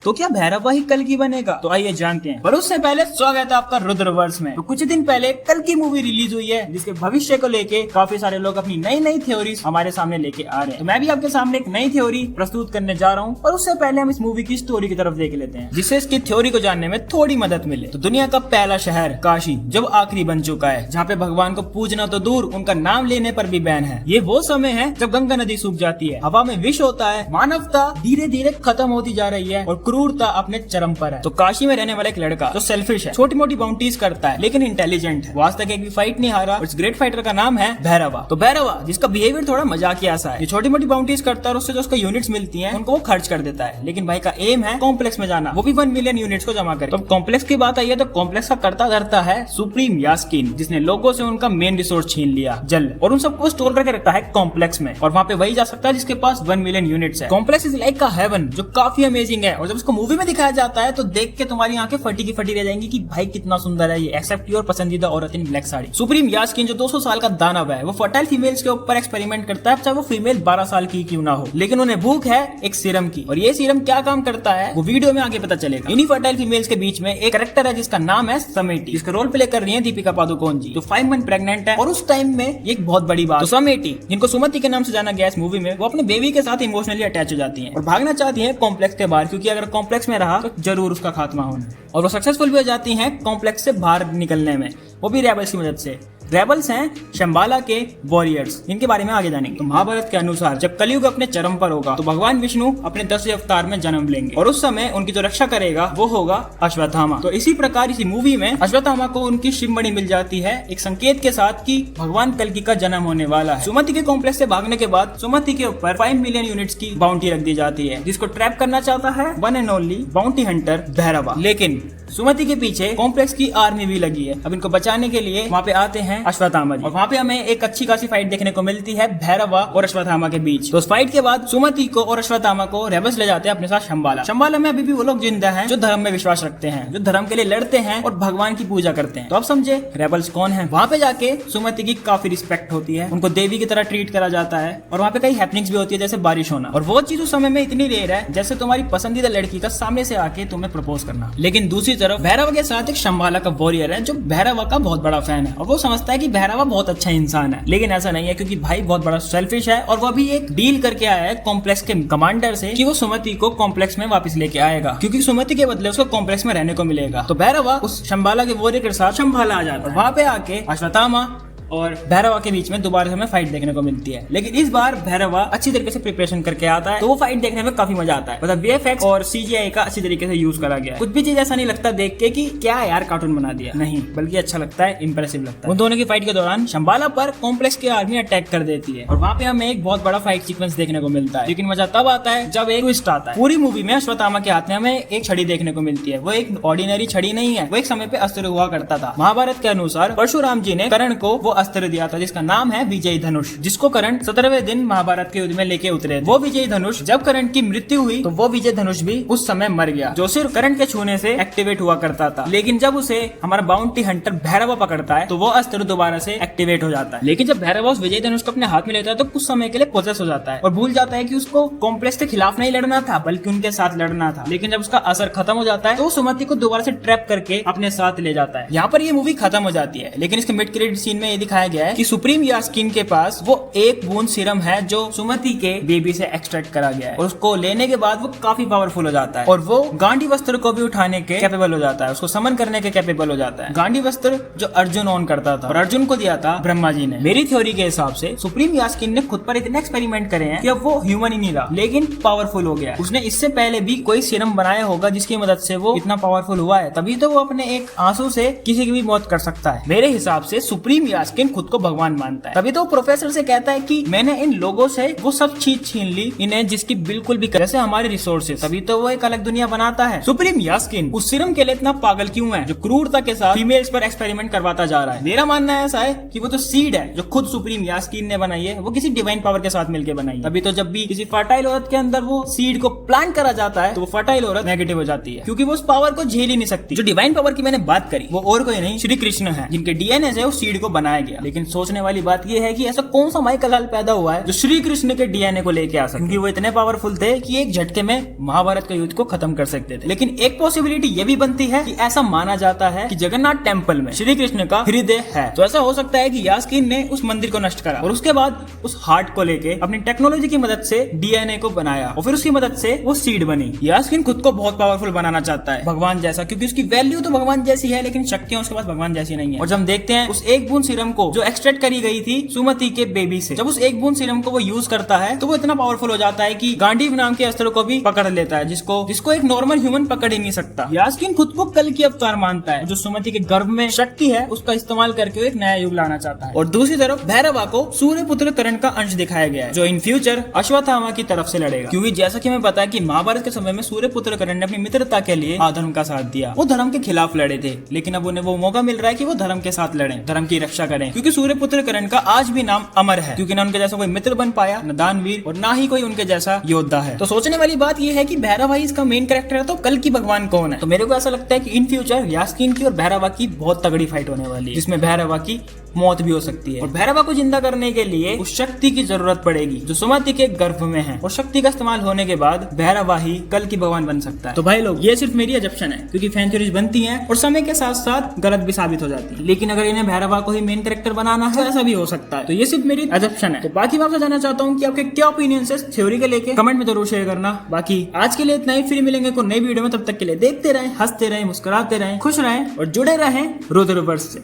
तो क्या भैरवा ही कल की बनेगा? तो आइए जानते हैं, पर उससे पहले स्वागत है आपका रुद्रवर्ष में। तो कुछ दिन पहले कल की मूवी रिलीज हुई है, जिसके भविष्य को लेके काफी सारे लोग अपनी नई नई थ्योरीज हमारे सामने लेके आ रहे हैं। तो मैं भी आपके सामने एक नई थ्योरी प्रस्तुत करने जा रहा हूँ, पर उससे पहले हम इस मूवी की स्टोरी की तरफ देख लेते हैं, जिससे इसकी थ्योरी को जानने में थोड़ी मदद मिले। तो दुनिया का पहला शहर काशी जब आखिरी बन चुका है, जहाँ पे भगवान को पूजना तो दूर, उनका नाम लेने पर भी बैन है। ये वो समय है जब गंगा नदी सूख जाती है, हवा में विष होता है, मानवता धीरे धीरे खत्म होती जा रही है और क्रूरता अपने चरम पर है। तो काशी में रहने वाला एक लड़का जो सेल्फिश है, छोटी मोटी बाउंटीज करता है, लेकिन इंटेलिजेंट है। वो आज तक एक भी फाइट नहीं हारा और इस ग्रेट फाइटर का नाम है भैरवा। तो भैरवा जिसका बिहेवियर थोड़ा मजाकिया सा है, ये छोटी मोटी बाउंटीज करता है और उससे जो उसको यूनिट्स मिलती हैं उनको वो खर्च कर देता है। लेकिन भाई का एम है कॉम्प्लेक्स में जाना, वो भी 1 मिलियन यूनिट्स को जमा करे। तो कॉम्प्लेक्स की बात आई है तो कॉम्प्लेक्स का करता धरता है सुप्रीम यास्कीन, जिसने लोगों से उनका मेन रिसोर्स छीन लिया जल, और उन सबको स्टोर करके रखता है कॉम्प्लेक्स में, और वहाँ पे वही जा सकता है जिसके पास 1 मिलियन यूनिट्स है। कॉम्प्लेक्स इज लाइक का हेवन, जो काफी अमेजिंग है, और जब उसको मूवी में दिखाया जाता है तो देख के तुम्हारी आंखें फटी की फटी रह जाएंगी कि भाई कितना सुंदर है ये, एक्सेप्ट योर पसंदीदा औरत इन ब्लैक साड़ी। सुप्रीम यास्कीन जो 200 साल का दानव है, वो फर्टाइल फीमेल्स के ऊपर एक्सपेरिमेंट करता है, चाहे वो फीमेल 12 साल की क्यों ना हो, लेकिन उन्हें भूख है एक सीरम की। और ये सीरम क्या काम करता है वो वीडियो में आगे पता चलेगा। इन्हीं फर्टाइल फीमेल्स के बीच में एक कैरेक्टर है जिसका नाम है समेटी, जिसका रोल प्ले कर रही है दीपिका पादुकोण जी, जो 5 मंथ प्रेग्नेंट है। और उस टाइम में एक बहुत बड़ी बात, तो समेटी जिनको सुमति के नाम से जाना गया इस मूवी में, वो अपने बेबी के साथ इमोशनली अटैच हो जाती है और भागना चाहती है कॉम्प्लेक्स के बाहर, क्योंकि अगर कॉम्प्लेक्स में रहा तो जरूर उसका खात्मा होना। और वो सक्सेसफुल भी हो जाती हैं कॉम्प्लेक्स से बाहर निकलने में, वो भी रेबल्स की मदद से। रेबल्स हैं शंबाला के वॉरियर्स, इनके बारे में आगे जानेंगे। तो महाभारत के अनुसार जब कलयुग अपने चरम पर होगा तो भगवान विष्णु अपने 10वें अवतार में जन्म लेंगे, और उस समय उनकी जो रक्षा करेगा वो होगा अश्वत्थामा। तो इसी प्रकार इसी मूवी में अश्वत्थामा को उनकी शिवमणि मिल जाती है, एक संकेत के साथ कि भगवान कल्कि का जन्म होने वाला है। सुमति के कॉम्प्लेक्स से भागने के बाद सुमति के ऊपर 5 मिलियन यूनिट्स की बाउंटी रख दी जाती है, जिसको ट्रैप करना चाहता है one and only bounty hunter Bhairava. लेकिन सुमति के पीछे कॉम्प्लेक्स की आर्मी भी लगी है। अब इनको बचाने के लिए वहाँ पे आते हैं अश्वत्थामा जी, और वहाँ पे हमें एक अच्छी खासी फाइट देखने को मिलती है भैरवा और अश्वत्थामा के बीच। तो उस फाइट के बाद सुमति को और अश्वत्थामा को रेबल्स ले जाते हैं अपने साथ शंबाला। शंबाला में अभी भी वो लोग जिंदा हैं जो धर्म में विश्वास रखते हैं, जो धर्म के लिए लड़ते हैं और भगवान की पूजा करते हैं। तो अब समझे रेबल्स कौन है। वहाँ पे जाके सुमति की काफी रिस्पेक्ट होती है, उनको देवी की तरह ट्रीट करा जाता है, और वहाँ पे कई हैपनिंग्स भी होती है जैसे बारिश होना, और वो चीज उस समय में इतनी रेयर है जैसे तुम्हारी पसंदीदा लड़की का सामने से आके तुम्हें प्रपोज करना। लेकिन दूसरी तरफ भैरवा के एक शंबाला का वॉरियर है जो भैरवा का बहुत बड़ा फैन है, और वो समझता है कि भैरवा बहुत अच्छा इंसान है। लेकिन ऐसा नहीं है, क्योंकि भाई बहुत बड़ा सेल्फिश है, और वो अभी एक डील करके आया है कॉम्प्लेक्स के कमांडर से कि वो सुमति को कॉम्प्लेक्स में वापस लेके आएगा, क्योंकि सुमति के बदले उसको कॉम्प्लेक्स में रहने को मिलेगा। तो भैरवा उस शंबाला के वॉरियर के साथ शंबाला आ जाता है, वहाँ पे आके अश्वत्थामा और भैरवा के बीच में दोबारा हमें फाइट देखने को मिलती है। लेकिन इस बार भैरवा अच्छी तरीके से प्रिपरेशन करके आता है, तो वो फाइट देखने में काफी मजा आता है। मतलब VFX और CGI का अच्छी तरीके से यूज करा गया है। कुछ भी चीज ऐसा नहीं लगता देख के कि क्या यार कार्टून बना दिया, नहीं, बल्कि अच्छा लगता है, इंप्रेसिव लगता है। उन दोनों की फाइट के दौरान शंबाला पर कॉम्प्लेक्स की आर्मी अटैक कर देती है, और वहाँ पे हमें एक बहुत बड़ा फाइट सीक्वेंस देखने को मिलता है। लेकिन मजा तब आता है जब एक ट्विस्ट आता है। पूरी मूवी में अश्वत्थामा के हाथ में हमें एक छड़ी देखने को मिलती है। वो एक ऑर्डिनरी छड़ी नहीं है, वो एक समय पे अस्त्र हुआ करता था। महाभारत के अनुसार परशुराम जी ने कर्ण को वो अस्त्र दिया था जिसका नाम है विजय धनुष, जिसको कर्ण 17वें दिन महाभारत के युद्ध में लेके उतरे। वो विजय धनुष जब कर्ण की मृत्यु हुई तो वो विजय धनुष भी उस समय मर गया, जो सिर्फ कर्ण के छूने से एक्टिवेट हुआ करता था। लेकिन जब उसे हमारा बाउंटी हंटर भैरवा पकड़ता है तो वो अस्त्र दोबारा से एक्टिवेट हो जाता है। लेकिन जब भैरवा उस विजय धनुष को अपने हाथ में लेता है तो कुछ समय के लिए पोजेस हो जाता है और भूल जाता है कि उसको कॉम्प्लेक्स के खिलाफ नहीं लड़ना था, बल्कि उनके साथ लड़ना था। लेकिन जब उसका असर खत्म हो जाता है तो सुमति को दोबारा से ट्रैप करके अपने साथ ले जाता है। यहाँ पर ये मूवी खत्म हो जाती है, लेकिन इसके मिड क्रेडिट सीन में ये दिखाया गया है कि सुप्रीम यास्कीन के पास वो एक बूंद सीरम है जो सुमति के बेबी से एक्सट्रैक्ट करा गया है, और उसको लेने के बाद वो काफी पावरफुल हो जाता है, और वो गांडी वस्त्र को भी उठाने के कैपेबल हो जाता है, उसको समन करने के कैपेबल हो जाता है। गांडी वस्त्र जो अर्जुन ओन करता था, और अर्जुन को दिया था ब्रह्मा जी ने। मेरी थ्योरी के हिसाब से सुप्रीम यास्कीन ने खुद पर इतने एक्सपेरिमेंट करे हैं कि अब वो ह्यूमन ही नहीं रहा, लेकिन पावरफुल हो गया। उसने इससे पहले भी कोई सीरम बनाया होगा जिसकी मदद से वो इतना पावरफुल हुआ है, तभी तो वो अपने एक आंसू से किसी की भी मौत कर सकता है। मेरे हिसाब से सुप्रीम यास्कीन खुद को भगवान मानता है, तभी तो प्रोफेसर से कहता है कि मैंने इन लोगों से वो सब चीज छीन ली इन्हें जिसकी बिल्कुल भी जैसे हमारे रिसोर्सेज, तभी तो वो एक अलग दुनिया बनाता है। सुप्रीम यास्कीन उस सीरम के लिए इतना पागल क्यों है जो क्रूरता के साथ फीमेल्स पर एक्सपेरिमेंट करवाता जा रहा है? मेरा मानना ऐसा है कि वो तो सीड है जो खुद सुप्रीम यास्कीन ने बनाई है, वो किसी डिवाइन पावर के साथ मिलकर बनाई है। तभी तो जब भी किसी फर्टाइल औरत के अंदर वो सीड को प्लांट करा जाता है तो वो फर्टाइल औरत नेगेटिव हो जाती है, क्योंकि वो उस पावर को झेल ही नहीं सकती। जो डिवाइन पावर की मैंने बात करी वो और कोई नहीं, श्री कृष्ण है, जिनके DNA से उस सीड को बनाया बनाया गया। लेकिन सोचने वाली बात यह है कि ऐसा कौन सा माइकल हल पैदा हुआ है जो श्री कृष्ण के डीएनए को लेके आ सकता, क्योंकि वो इतने पावरफुल थे कि एक झटके में महाभारत का युद्ध को खत्म कर सकते थे। लेकिन एक पॉसिबिलिटी ये भी बनती है कि ऐसा माना जाता है कि जगन्नाथ टेम्पल में श्री कृष्ण का हृदय है। तो ऐसा हो सकता है कि यास्कीन ने उस मंदिर को नष्ट करा और उसके बाद उस हार्ट को लेके अपनी टेक्नोलॉजी की मदद से डीएनए को बनाया और फिर उसकी मदद से वो सीड बनी। यास्कीन खुद को बहुत पावरफुल बनाना चाहता है, भगवान जैसा, क्योंकि उसकी वैल्यू तो भगवान जैसी है लेकिन शक्तियां उसके पास भगवान जैसी नहीं है। और जब हम देखते हैं उस एक बूंद सीरम को जो एक्सट्रैक्ट करी गई थी सुमति के बेबी से, जब उस एक बूंद सीरम को वो यूज करता है तो वो इतना पावरफुल हो जाता है कि गांडीव नाम के अस्त्र को भी पकड़ लेता है, जिसको एक नॉर्मल ह्यूमन पकड़ ही नहीं सकता। यास्कीन खुद को कल की अवतार मानता है, जो सुमति के गर्भ में शक्ति है उसका इस्तेमाल करके एक नया युग लाना चाहता है। और दूसरी तरफ भैरवा को सूर्यपुत्र कर्ण का अंश दिखाया गया है, जो इन फ्यूचर अश्वत्थामा की तरफ से लड़ेगा। क्योंकि जैसा कि हमें पता है कि महाभारत के समय में सूर्यपुत्र कर्ण ने अपनी मित्रता के लिए अधर्म का साथ दिया, वो धर्म के खिलाफ लड़े थे, लेकिन अब उन्हें वो मौका मिल रहा है कि वो धर्म के साथ लड़े, धर्म की रक्षा करें। क्योंकि सूर्यपुत्र कर्ण का आज भी नाम अमर है, क्योंकि ना उनके जैसा कोई मित्र बन पाया, न दानवीर, और ना ही कोई उनके जैसा योद्धा है। तो सोचने वाली बात यह है कि भैरवा ही इसका मेन कैरेक्टर है, तो कल की भगवान कौन है? तो मेरे को ऐसा लगता है कि इन फ्यूचर यास्कीन की और भैरवा की बहुत तगड़ी फाइट होने वाली है, जिसमें भैरवा की मौत भी हो सकती है। और भैरवा को जिंदा करने के लिए उस शक्ति की जरूरत पड़ेगी जो सुमति के गर्भ में है, और शक्ति का इस्तेमाल होने के बाद भैरवा ही कल की भगवान बन सकता है। तो भाई लोग, ये सिर्फ मेरी अजप्शन है, क्योंकि फैन थ्योरीज बनती हैं और समय के साथ साथ गलत भी साबित हो जाती है। लेकिन अगर इन्हें भैरवा को ही मेन कैरेक्टर बनाना है तो ऐसा भी हो सकता है। तो ये सिर्फ मेरी अजप्शन है। तो बाकी मैं आपसे जानना चाहता हूँ कि आपके क्या ओपिनियन है थ्योरी के लेके, कमेंट में जरूर शेयर करना। बाकी आज के लिए इतना ही, फिर मिलेंगे कोई नई वीडियो में। तब तक के लिए देखते रहें, हंसते रहें, मुस्कुराते रहें, खुश रहें और जुड़े रहें रुद्रवर्ष से।